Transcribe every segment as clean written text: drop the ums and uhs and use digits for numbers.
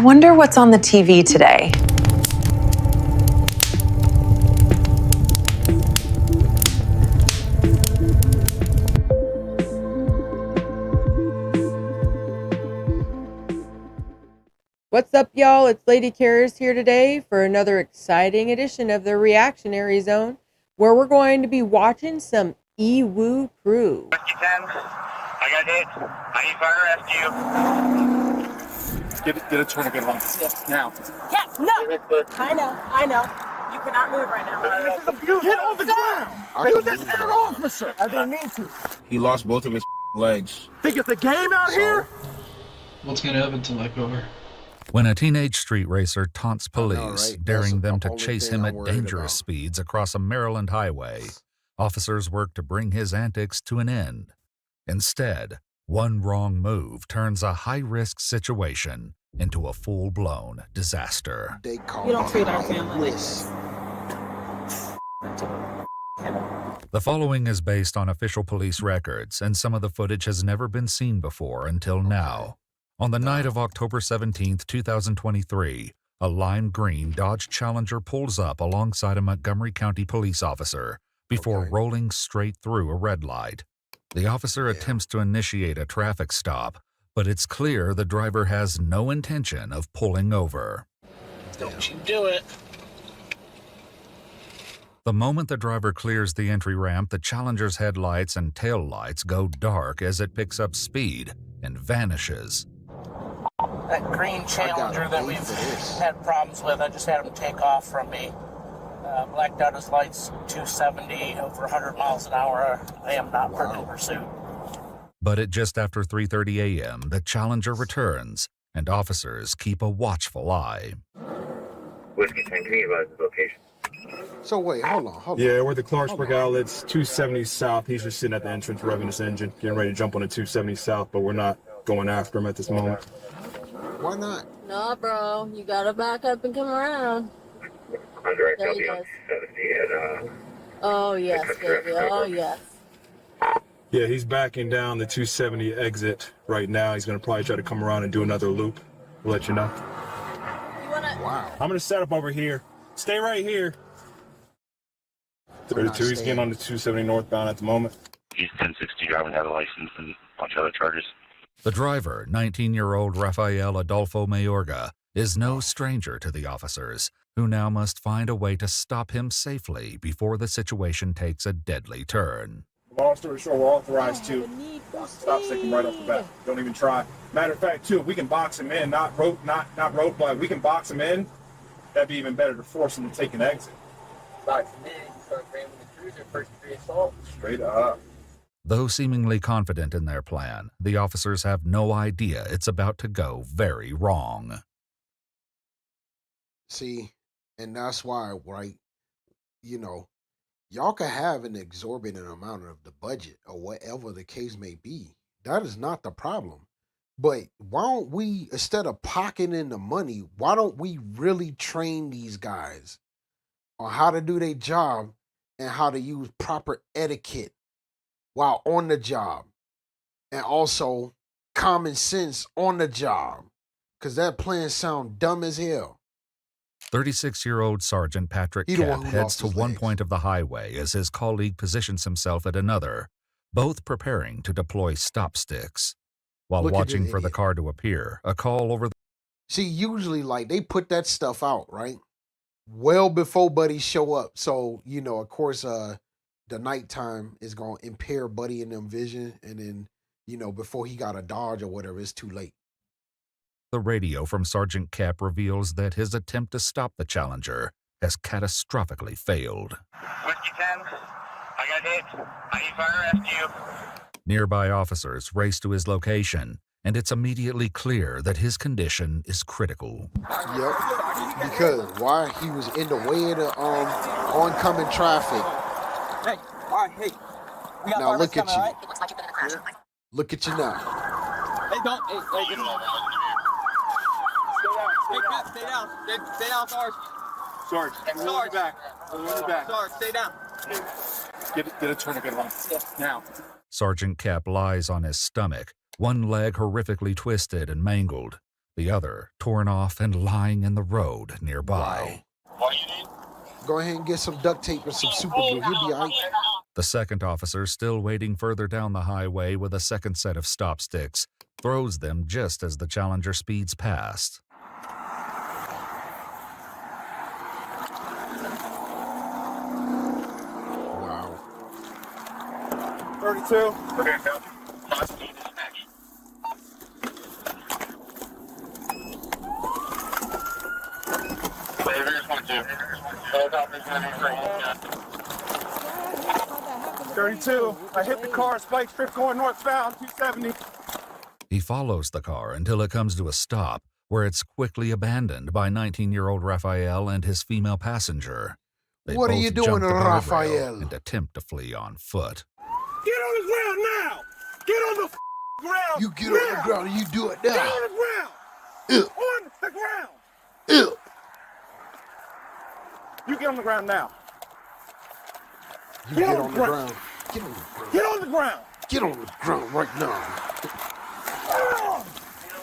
wonder what's on the TV today. What's up, y'all? It's Lady Karus here today for another exciting edition of the Reactionary Zone, where we're going to be watching some EWU Crew. Whiskey 10, I got hit. I need fire rescue. Get a tourniquet on. Yes, now. Yes, no. I know. You cannot move right now. Get on the ground! Use this air officer! I didn't mean to. He lost both of his legs. Think it's a game out here? What's gonna happen till I go over? When a teenage street racer taunts police, right? daring them to That's the chase only him thing at I'm worried dangerous about. speeds across a Maryland highway, officers work to bring his antics to an end. Instead, one wrong move turns a high-risk situation into a full-blown disaster. They call You don't treat our family like this. The following is based on official police records, and some of the footage has never been seen before until now. On the night of October 17, 2023, a lime green Dodge Challenger pulls up alongside a Montgomery County police officer before rolling straight through a red light. The officer attempts to initiate a traffic stop, but it's clear the driver has no intention of pulling over. Don't you do it. The moment the driver clears the entry ramp, the Challenger's headlights and tail lights go dark as it picks up speed and vanishes. That green Challenger that we've had problems with, I just had him take off from me. Blacked out his lights, 270, over 100 miles an hour. I am not in pursuit. But at just after 3:30 a.m., the Challenger returns, and officers keep a watchful eye. Whiskey 10, can you advise the location? So wait, hold on. Yeah, we're at the Clarksburg outlets, 270 South. He's just sitting at the entrance revving his engine, getting ready to jump on the 270 South, but we're not going after him at this moment. Why not? No, bro. You gotta back up and come around. Under There he XLD on goes. 270 and Oh, yes, baby. Oh, yes. Yeah, he's backing down the 270 exit right now. He's going to probably try to come around and do another loop. We'll let you know. You wanna... Wow. I'm going to set up over here. Stay right here. 32, he's getting on the 270 northbound at the moment. he's 1060 driving, have a license and a bunch of other charges. The driver, 19-year-old Rafael Adolfo Mayorga, is no stranger to the officers, who now must find a way to stop him safely before the situation takes a deadly turn. Long story short, we're authorized to stop stick him right off the bat. Don't even try. Matter of fact, too, if we can box him in, not roadblock, we can box him in, that'd be even better to force him to take an exit. Box him in, start ramming the cruiser, first degree assault. Straight up. Though seemingly confident in their plan, the officers have no idea it's about to go very wrong. See, and that's why, right? You know, y'all can have an exorbitant amount of the budget or whatever the case may be. That is not the problem. But why don't we, instead of pocketing the money, why don't we really train these guys on how to do their job and how to use proper etiquette while on the job, and also common sense on the job? Because that plan sound dumb as hell. 36-year-old Sergeant Patrick He the Kapp one who heads lost to his one legs. point of the highway as his colleague positions himself at another, both preparing to deploy stop sticks. While Look at watching this for the idiot. car to appear, a call over the See, usually, like, they put that stuff out, right? Well before buddies show up. So, you know, of course, the nighttime is going to impair Buddy and them vision. And then, you know, before he got a Dodge or whatever, it's too late. radio from Sergeant Kapp reveals that his attempt to stop the Challenger has catastrophically failed. Whiskey 10, I got hit. I need fire rescue. Nearby officers race to his location, and it's immediately clear that his condition is critical. Yep. Because why? He was in the way of the oncoming traffic. Hey, all right, hey. We got Now look at coming, you. all right? It looks like you've been in a crash. Look at you now. Hey, don't. Hey, get him. Stay down. Stay down, Sarge. Sarge, we'll hold you back. We'll hold you back. Sarge, stay down. Get a tourniquet on. Now. Sergeant Kapp lies on his stomach, one leg horrifically twisted and mangled. the other torn off and lying in the road nearby. Wow. What you need? Go ahead and get some duct tape and some super glue. He'll be all right. The second officer, still waiting further down the highway with a second set of stop sticks, throws them just as the Challenger speeds past. Wow. 32. Okay, copy. Must be dispatch. Here's 1-2. Helicopter's gonna be free. 32. I hit the car, spike strip going northbound, 270. He follows the car until it comes to a stop, where it's quickly abandoned by 19-year-old Raphael and his female passenger. They What are both you doing, jump the guardrail Raphael? and attempt to flee on foot. Get on the ground now! Get on the ground! You get on the ground and you do it Get now. on the ground! Ew. On the ground! Ew. You get on the ground now. You get on the ground. Get on the ground. Get on the ground! Get on the ground right now.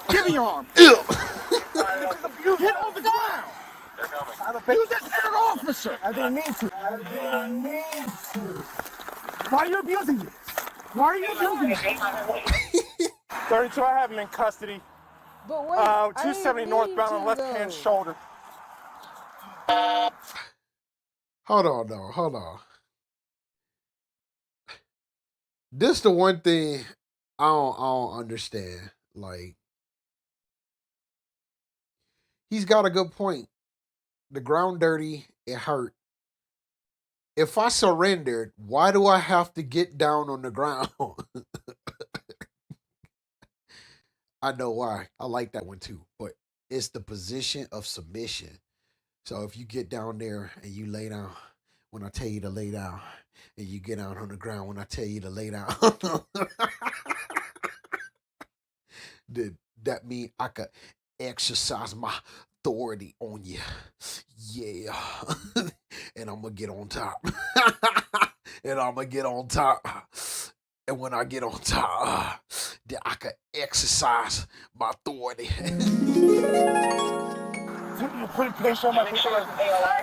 Give me your arm! Ew. Get on the ground! Use that third officer! I didn't mean to. Why are you abusing me? Why are you abusing me? 32, I have him in custody. But wait, 270 northbound on left-hand shoulder. Hold on, though. Hold on. This the one thing I don't understand. Like, he's got a good point. The ground dirty, it hurt. If I surrendered, why do I have to get down on the ground? I know why. I like that one too. But it's the position of submission. So if you get down there and you lay down when I tell you to lay down, and you get down on the ground when I tell you to lay down, did that mean I could exercise my authority on you? Yeah. And I'm gonna get on top. And I'm gonna get on top. And when I get on top, then I could exercise my authority. Please show my picture. Sir,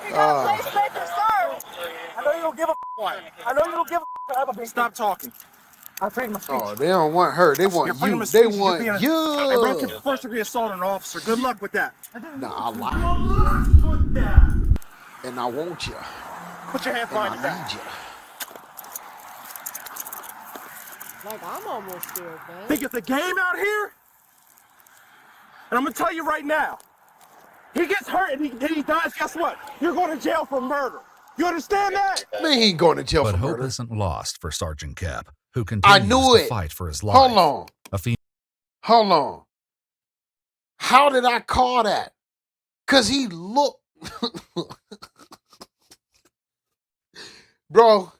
you got a placemaker, sir. I know you don't give a one. I know you don't give a have a big. Stop talking. I'll take my speech. Oh, they don't want her. They want You're you. They want I you. broke your first-degree assault on an officer. Good luck with that. Nah, I lied. And I want you. Put your hand And behind your I back. need you. Like, I'm almost scared, man. Think it's a game out here? And I'm gonna tell you right now, he gets hurt and he dies, guess what? You're going to jail for murder. You understand that? Man, he ain't going to jail But for hope murder. isn't lost for Sergeant Cap, who I continues knew to it. fight for his life. Hold on. A female Hold on. How did I call that? Because he looked... Bro,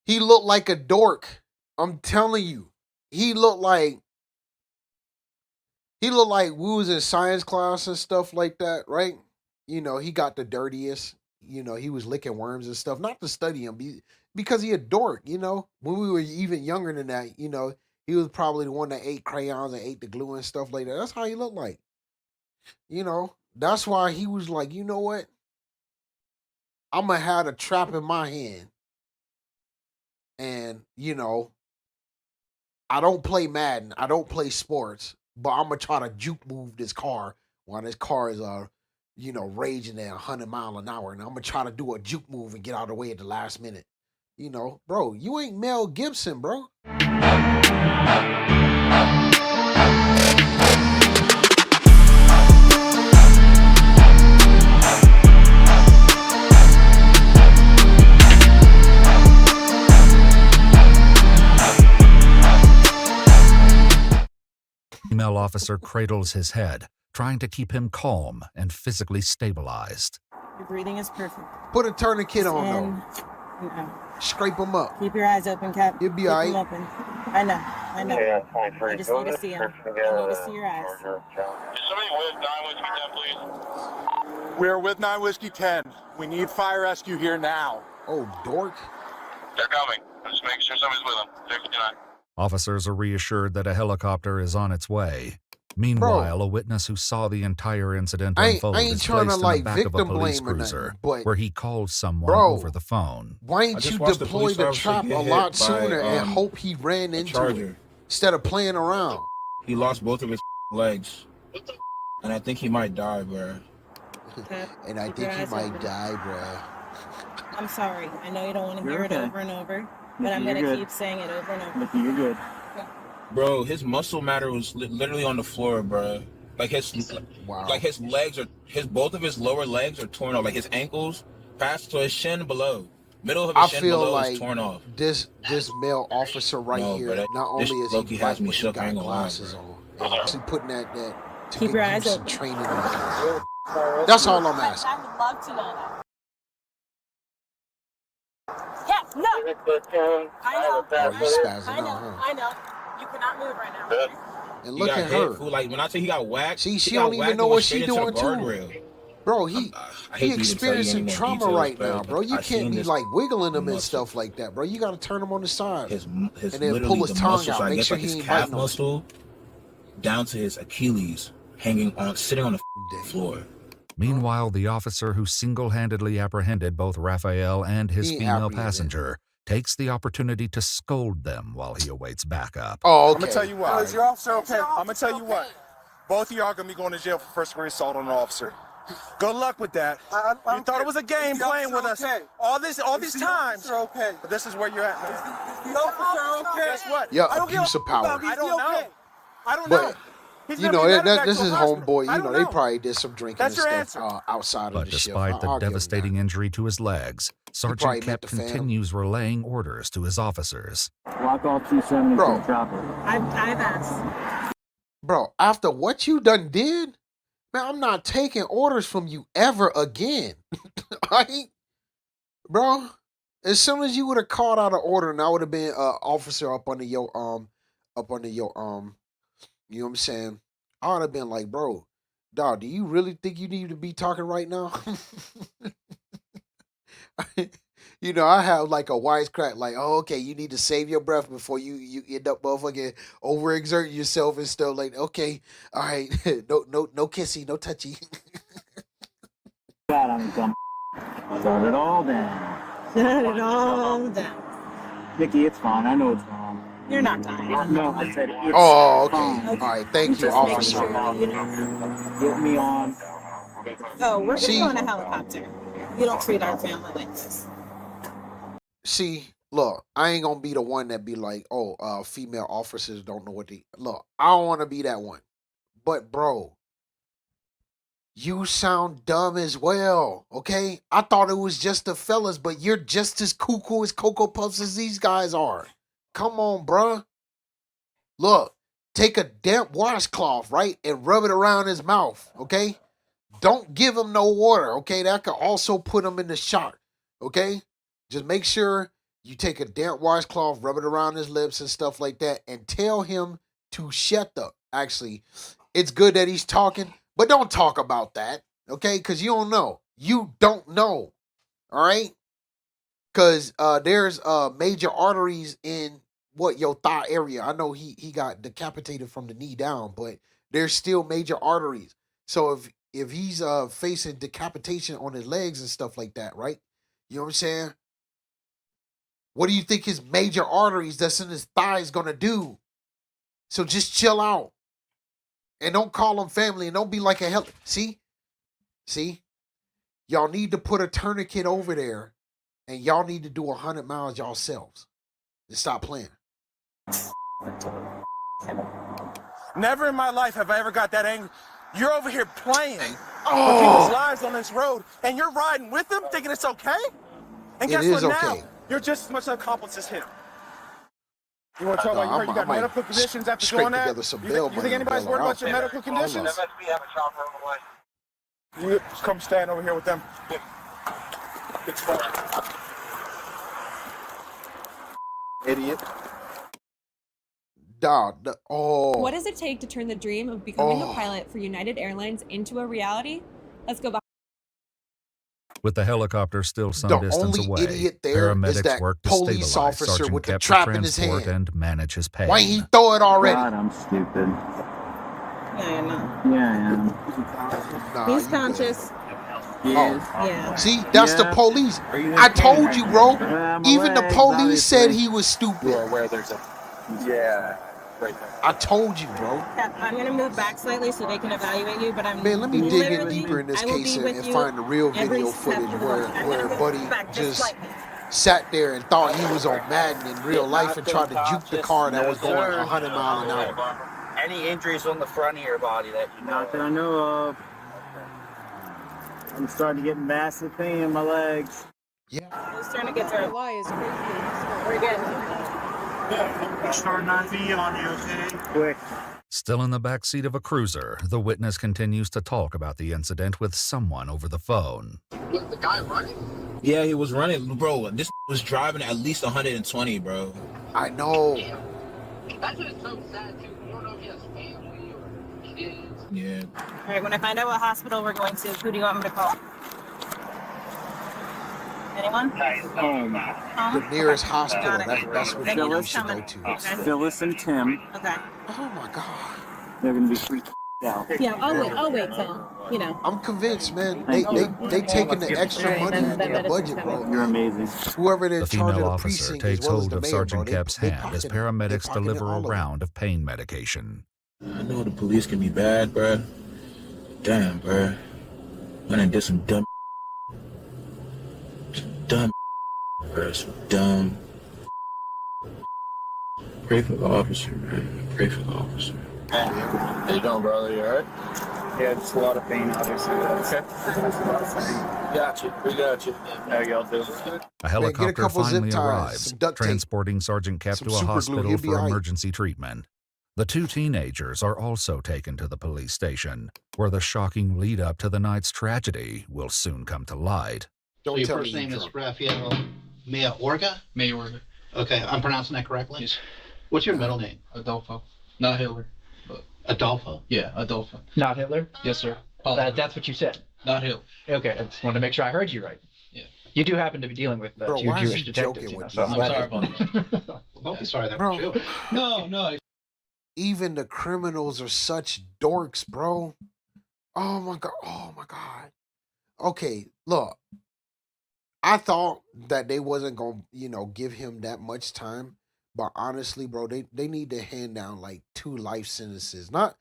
he looked like a dork. I'm telling you. He looked like we was in science class and stuff like that, right? You know, he got the dirtiest. You know, he was licking worms and stuff. Not to study him, because he a dork, you know? When we were even younger than that, you know, he was probably the one that ate crayons and ate the glue and stuff like that. That's how he looked like. You know, that's why he was like, you know what? I'm going to have a trap in my hand. And, you know, I don't play Madden. I don't play sports. But I'm going to try to juke move this car while this car is, you know, raging at 100 miles an hour. And I'm going to try to do a juke move and get out of the way at the last minute. You know, bro, you ain't Mel Gibson, bro. female officer cradles his head, trying to keep him calm and physically stabilized. Your breathing is perfect. Put a tourniquet on, though. And Scrape him up. keep your eyes open, Cap. You'll be Keep all them right. open. I know. Yeah, 23. I just need to see him. I need to see your eyes. Is somebody with 9 Whiskey 10, please? We're with 9 Whiskey 10. We need fire rescue here now. Oh, dork. They're coming. Just make sure somebody's with them. 69. Officers are reassured that a helicopter is on its way. Meanwhile, a witness who saw the entire incident unfold is trying placed to, in the back of a victim police blame or cruiser, nothing, but where he calls someone over the phone. Why didn't you deploy the trap a lot sooner and hope he ran into it instead of playing around? He lost both of his legs, and I think he might die, bro. And I think he might die, bro. I'm sorry. I know you don't want to hear it over and over, but I'm going to keep saying it over and over. You're good. Bro, his muscle matter was literally on the floor, bro. Like his legs are, both of his lower legs are torn off. Like his ankles past to his shin below. Middle of his shin below is torn off. This male officer here, not only is he black, but he got glasses on. And actually putting that to keep your eyes open. Training. That's all I'm asking. I would love to know that. Yeah, no. I know. You cannot move right now. And look at her. Like when I say he got whacked, she don't even know what she's doing too. Bro, he experiencing trauma right now, bro. You can't be like wiggling him and stuff like that, bro. You got to turn him on the side and then pull his tongue out. Make sure he ain't biting muscle down to his Achilles, sitting on the floor. Meanwhile, the officer who single-handedly apprehended both Raphael and his female passenger takes the opportunity to scold them while he awaits backup. Oh, okay. I'm going to tell you what. Is your officer okay? I'm going to tell you what. Both of y'all are going to be going to jail for first-degree assault on an officer. Good luck with that. You thought it was a game playing with us all these times. Okay. But this is where you're at. Is the officer okay? Guess what? Yeah, abuse of power. I don't know. I don't know. You know, this is homeboy. You know, they probably did some drinking and stuff outside of the shift. But despite the devastating injury to his legs, Sergeant Kep continues relaying orders to his officers. Block all 270 from the chopper. I've asked. Bro, after what you done did, man, I'm not taking orders from you ever again. Bro, as soon as you would have called out an order and I would have been officer up under your you know what I'm saying? I would have been like, bro, dog, do you really think you need to be talking right now? You know, I have like a wisecrack, like, oh, okay, you need to save your breath before you end up motherfucking overexerting yourself and stuff. Like, okay, all right, no kissy, no touchy. God, I'm dumb. Shut it all down. Shut it all down. Vicky, it's fine. I know it's wrong. You're not dying. No, I said it's oh, okay. fine. All right, thank you, Just officer. make sure, you know. Get me on. Oh, we're going on a helicopter. You don't treat our family like this. See, look, I ain't gonna be the one that be like, oh, female officers don't know what they look. I don't want to be that one. But bro, you sound dumb as well. Okay, I thought it was just the fellas, but you're just as cuckoo as Cocoa Puffs as these guys are. Come on, bruh. Look, take a damp washcloth, right, and rub it around his mouth. Okay, don't give him no water. Okay, that could also put him in the shock. Okay. Just make sure you take a damp washcloth, rub it around his lips and stuff like that, and tell him to shut up. Actually, it's good that he's talking, but don't talk about that, okay? Because you don't know. You don't know, all right? Because there's major arteries in your thigh area. I know he got decapitated from the knee down, but there's still major arteries. So if he's facing decapitation on his legs and stuff like that, right? You know what I'm saying? What do you think his major arteries that's in his thigh is going to do? So just chill out. And don't call them family. And don't be like a hell. See? Y'all need to put a tourniquet over there. And y'all need to do 100 miles yourselves. And stop playing. Never in my life have I ever got that angry. You're over here playing with people's lives on this road. And you're riding with them thinking it's okay? And guess what now? You're just as much an accomplice as him. You want to talk about you got medical conditions after doing that? You think anybody's worried about your medical conditions? You come stand over here with them. Idiot. What does it take to turn the dream of becoming a pilot for United Airlines into a reality? Let's go back. With the helicopter still some distance away, paramedics work to police stabilize officer Sergeant with the Kep trap to in his transport hand. and manage his pain. Why he throw it already? God, I'm stupid. No, you're not. Yeah, I am. Nah, He's you conscious. He good. is. Yeah. See, that's the Yeah. police. Are you in I pain told right you, now? bro. My Even the legs, police said obviously. he was stupid. Where there's a right there. I told you, bro. I'm gonna move back slightly so they can evaluate you, but I'm Man, let me dig in literally, deeper in this I will case be with and you find the real every video step footage of the where way. I'm gonna move Buddy back just slightly. sat there and thought he was on Madden in real life and tried to juke the car that was going 100 miles an hour. Any injuries on the front of your body that you know Not that I know of. I'm starting to get massive pain in my legs. Yeah. Who's trying to get through? Lie is crazy. We're good. Start not be on you, okay? Quick. Still in the back seat of a cruiser, the witness continues to talk about the incident with someone over the phone. Was the guy running? Yeah, he was running, bro. This was driving at least 120, bro. I know. That's just so sad too. You don't know if he has family or kids. Yeah. All right, when I find out what hospital we're going to, who do you want me to call? Anyone? Home. The nearest hospital. That's what you should go to. Okay. Phyllis and Tim. Okay. Oh my God. They're gonna be freaked out. Yeah, I'll wait till, you know. I'm convinced, man. They taking the extra money in their budget, bro. You're amazing. Whoever they're The charging female the officer precinct as takes well as hold the of mayor, Sergeant bro. Kep's hand as paramedics deliver a all of it. round of pain medication. I know the police can be bad, bro. Damn, bro. I done did some dumb, bro. Some dumb. Pray for the officer, man. Pray for the officer. How you doing, brother? You alright? Yeah, just a lot of pain, obviously. Okay. Got you. We got you. How y'all doing? A helicopter couple zip finally ties, arrives, some duct tape, transporting Sergeant Kep some to a super glue. hospital He'll be for all right. emergency treatment. The two teenagers are also taken to the police station, where the shocking lead-up to the night's tragedy will soon come to light. Don't your tell first me name you're is drunk. Rafael Mayorga? Mayorga. Okay, I'm pronouncing that correctly? Yes. What's your middle name? Adolfo. Not Hitler. Adolfo? Yeah, Adolfo. Not Hitler? Yes, sir. That's what you said. Not Hitler. Okay, I just wanted to make sure I heard you right. Yeah. You do happen to be dealing with Bro, two why is Jewish he detectives. joking You know, with so you? I'm I'm glad sorry that- about that. Don't be sorry, that Bro. was you. No. Even the criminals are such dorks, bro. Oh my God. Oh my God. Okay, look. I thought that they wasn't gonna, give him that much time. But honestly, bro, they need to hand down like 2 life sentences. Not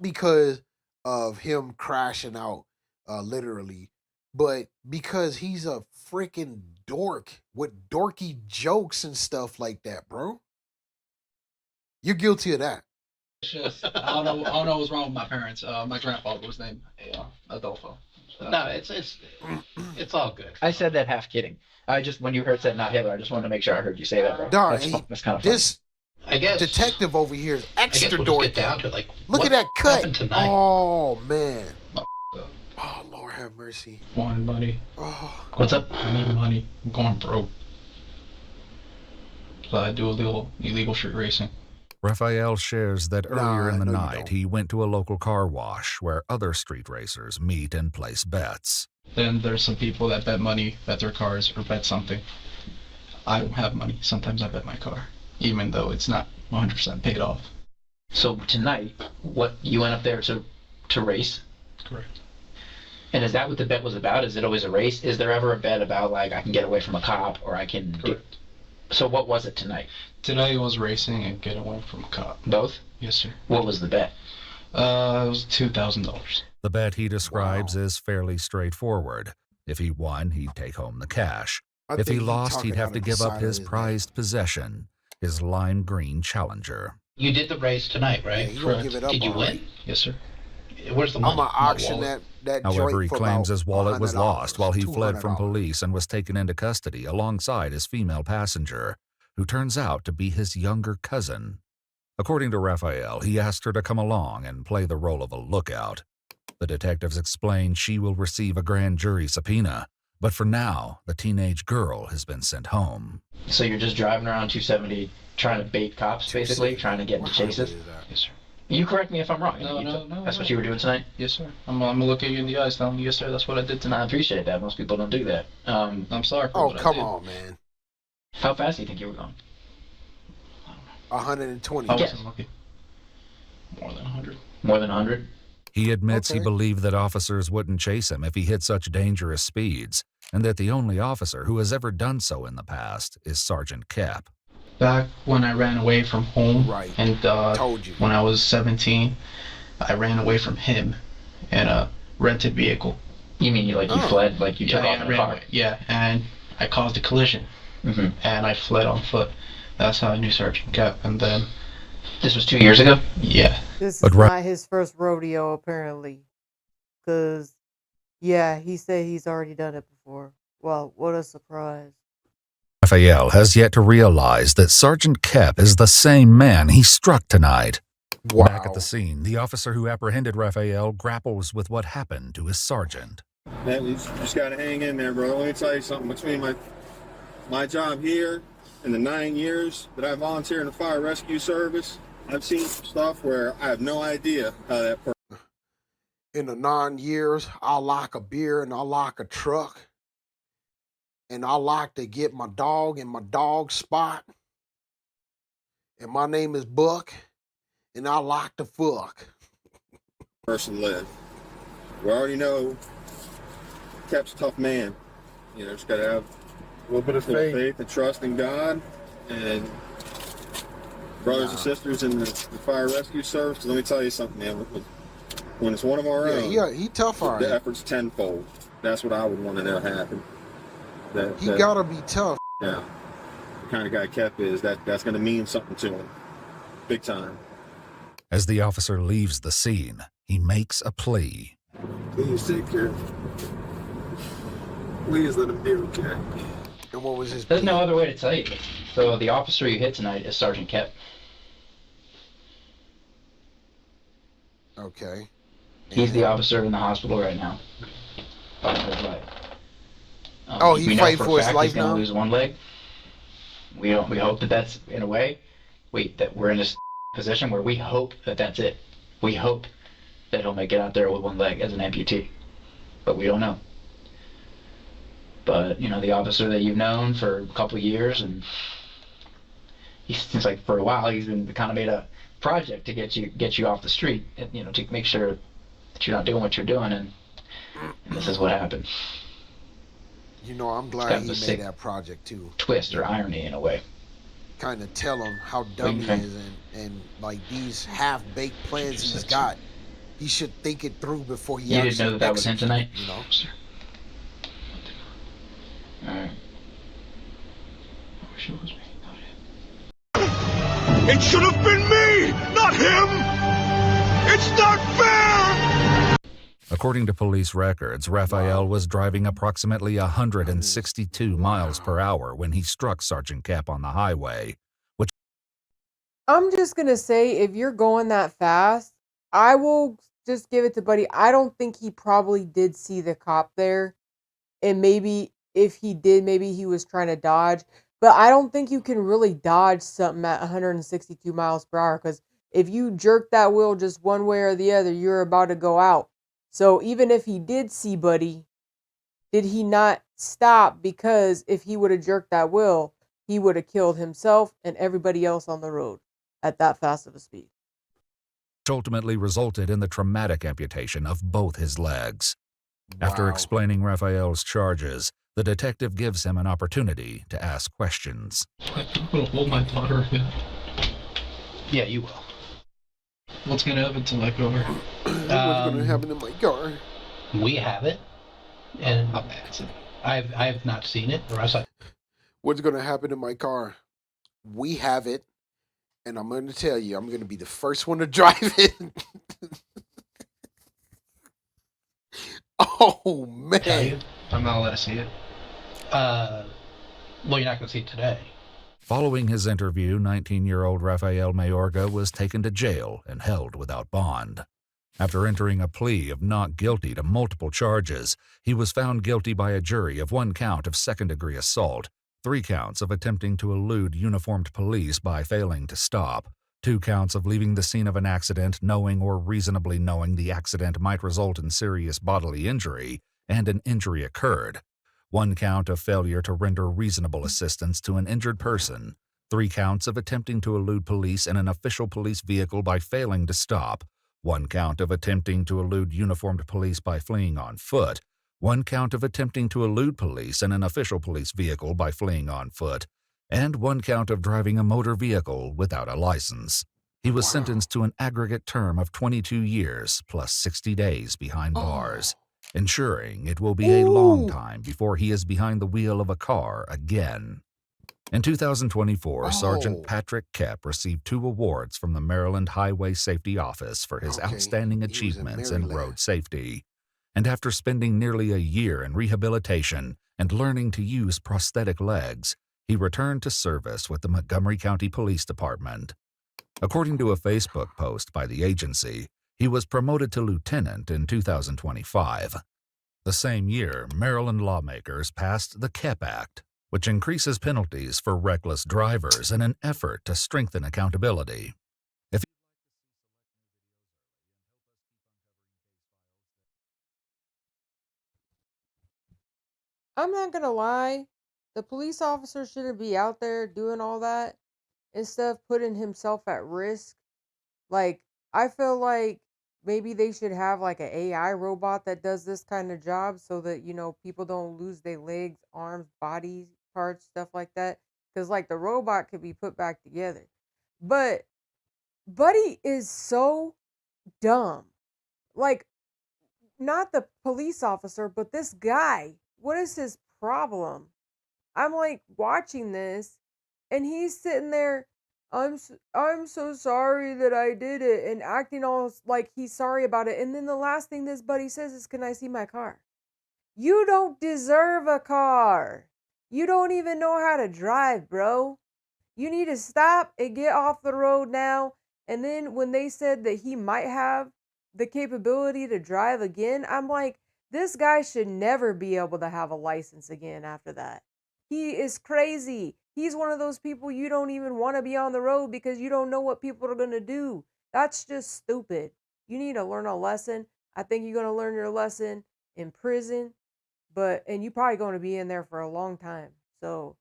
because of him crashing out, literally, but because he's a freaking dork with dorky jokes and stuff like that, bro. You're guilty of that. I don't know what's wrong with my parents. My grandpa was named Adolfo. No, it's all good. I said that half kidding. When you heard said not Hitler, I just wanted to make sure I heard you say that right. Dog, That's kind of funny. this I guess detective over here is I guess extra we'll just dorky. get down to like Look what at that cut. happened tonight. Oh man. Oh Lord have mercy. Wanted money. Oh. What's up? I need money. I'm going broke. So I do a little illegal street racing. Raphael shares that earlier in the no, you night don't. he went to a local car wash where other street racers meet and place bets. Then there's some people that bet money, bet their cars, or bet something. I don't have money. Sometimes I bet my car, even though it's not 100% paid off. So tonight, what you went up there to race? Correct. And is that what the bet was about? Is it always a race? Is there ever a bet about like I can get away from a cop or I can do... Correct. So what was it tonight? Tonight was racing and get away from a cop. Both? Yes, sir. What was the bet? It was $2,000. The bet he describes is fairly straightforward. If he won, he'd take home the cash. I If he think he lost, talking he'd have out to of the give side up of his his prized possession, his lime green Challenger. You did the race tonight, right? Yeah, he gonna give it up. Did you all win? right. Yes, sir. Where's the money? I'm gonna auction wallet. that However, joint he for claims about his wallet was $100, lost while he fled from $200. police and was taken into custody alongside his female passenger, who turns out to be his younger cousin. According to Raphael, he asked her to come along and play the role of a lookout. The detectives explain she will receive a grand jury subpoena, but for now, the teenage girl has been sent home. So you're just driving around 270 trying to bait cops, basically, trying to get into chases? Yes, sir. You correct me if I'm wrong. No. That's what you were doing tonight? Yes, sir. I'm gonna look at you in the eyes, telling you, yes, sir, that's what I did And tonight. I appreciate that. Most people don't do that. I'm sorry for Oh, what I come did. on, man. How fast do you think you were going? 120. I Yes. wasn't lucky. More than 100. More than 100? He admits he believed that officers wouldn't chase him if he hit such dangerous speeds, and that the only officer who has ever done so in the past is Sergeant Cap. Back when I ran away from home, and when I was 17, I ran away from him in a rented vehicle. You mean you fled, like you took off in the car? Yeah, and I caused a collision, and I fled on foot. That's how I knew Sergeant Cap, and then... This was 2 years ago? Yeah. This is not his first rodeo, apparently. Because, yeah, he said he's already done it before. Well, what a surprise. Raphael has yet to realize that Sergeant Cap is the same man he struck tonight. Wow. Back at the scene, the officer who apprehended Raphael grapples with what happened to his sergeant. Man, you just gotta hang in there, bro. Let me tell you something. Between my job here and the 9 years that I volunteer in the fire rescue service, I've seen some stuff where I have no idea how that person. In the 9 years, I like a beer and I like a truck. And I like to get my dog in my dog spot. And my name is Buck. And I like to fuck. Person lived. We already know Cap's a tough man. You know, just gotta have a little bit of faith and trust in God, and brothers and sisters in the fire rescue service. 'Cause let me tell you something, man. When it's one of our own, he tough, all right. The effort's tenfold. That's what I would want to know happen. He gotta be tough. Yeah, the kind of guy Cap is. That's gonna mean something to him, big time. As the officer leaves the scene, he makes a plea. Please take care. Please let him be okay. And what was his? There's no other way to tell you. So the officer you hit tonight is Sergeant Cap. Okay. He's the officer in the hospital right now. Fighting for his life. He fighting for his life he's gonna now? lose one leg. We hope that that's in a way. That we're in this position where we hope that that's it. We hope that he'll make it out there with one leg as an amputee, but we don't know. But the officer that you've known for a couple of years, and he seems like for a while he's been kind of made a project to get you off the street, and, to make sure that you're not doing what you're doing, and this is what happened. I'm glad he made that project too. Twist or irony in a way. Kind of tell him how dumb he is, and like these half-baked plans he's got. He should think it through before he. You didn't know that was him tonight? Sir. All right. I wish it was me, not him. It should have been me, not him! It's not fair! According to police records, Raphael was driving approximately 162 miles per hour when he struck Sergeant Cap on the highway, which... I'm just going to say, if you're going that fast, I will just give it to Buddy. I don't think he probably did see the cop there. And maybe if he did, maybe he was trying to dodge. But I don't think you can really dodge something at 162 miles per hour. Because if you jerk that wheel just one way or the other, you're about to go out. So even if he did see Buddy, did he not stop? Because if he would have jerked that wheel, he would have killed himself and everybody else on the road at that fast of a speed. ultimately resulted in the traumatic amputation of both his legs. After explaining Raphael's charges, the detective gives him an opportunity to ask questions. I'm gonna hold my daughter again. Yeah, you will. What's gonna happen to my car? What's gonna happen to my car? We have it, and I have not seen it. Or else What's gonna happen to my car? We have it, and I'm gonna tell you, I'm gonna be the first one to drive it. Oh man! I'm not allowed to see it. well, you're not gonna see it today. Following his interview, 19-year-old Rafael Mayorga was taken to jail and held without bond. After entering a plea of not guilty to multiple charges, he was found guilty by a jury of 1 count of second-degree assault, 3 counts of attempting to elude uniformed police by failing to stop, 2 counts of leaving the scene of an accident knowing or reasonably knowing the accident might result in serious bodily injury, and an injury occurred, 1 count of failure to render reasonable assistance to an injured person, 3 counts of attempting to elude police in an official police vehicle by failing to stop, 1 count of attempting to elude uniformed police by fleeing on foot, 1 count of attempting to elude police in an official police vehicle by fleeing on foot, and 1 count of driving a motor vehicle without a license. He was sentenced to an aggregate term of 22 years plus 60 days behind bars, ensuring it will be a long time before he is behind the wheel of a car again. In 2024, Sergeant Patrick Kep received 2 awards from the Maryland Highway Safety Office for his outstanding achievements in road safety. And after spending nearly a year in rehabilitation and learning to use prosthetic legs, he returned to service with the Montgomery County Police Department. According to a Facebook post by the agency, he was promoted to lieutenant in 2025. The same year, Maryland lawmakers passed the KEP Act, which increases penalties for reckless drivers in an effort to strengthen accountability. I'm not gonna lie, the police officer shouldn't be out there doing all that and stuff, putting himself at risk. Like, I feel like maybe they should have like an AI robot that does this kind of job so that, you know, people don't lose their legs, arms, body parts, stuff like that. Because, like, the robot could be put back together. But Buddy is so dumb. Like, not the police officer, but this guy. What is his problem? I'm like watching this and he's sitting there, I'm so sorry that I did it, and acting all like he's sorry about it. And then the last thing this buddy says is, "Can I see my car?" You don't deserve a car. You don't even know how to drive, bro. You need to stop and get off the road now. And then when they said that he might have the capability to drive again, I'm like, this guy should never be able to have a license again after that. He is crazy. He's one of those people you don't even want to be on the road because you don't know what people are going to do. That's just stupid. You need to learn a lesson. I think you're going to learn your lesson in prison, and you're probably going to be in there for a long time. So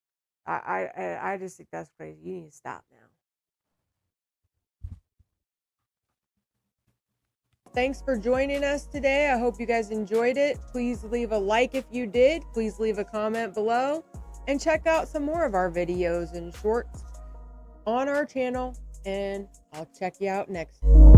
I just think that's crazy. You need to stop now. Thanks for joining us today. I hope you guys enjoyed it. Please leave a like if you did. Please leave a comment below. And check out some more of our videos and shorts on our channel. And I'll check you out next time.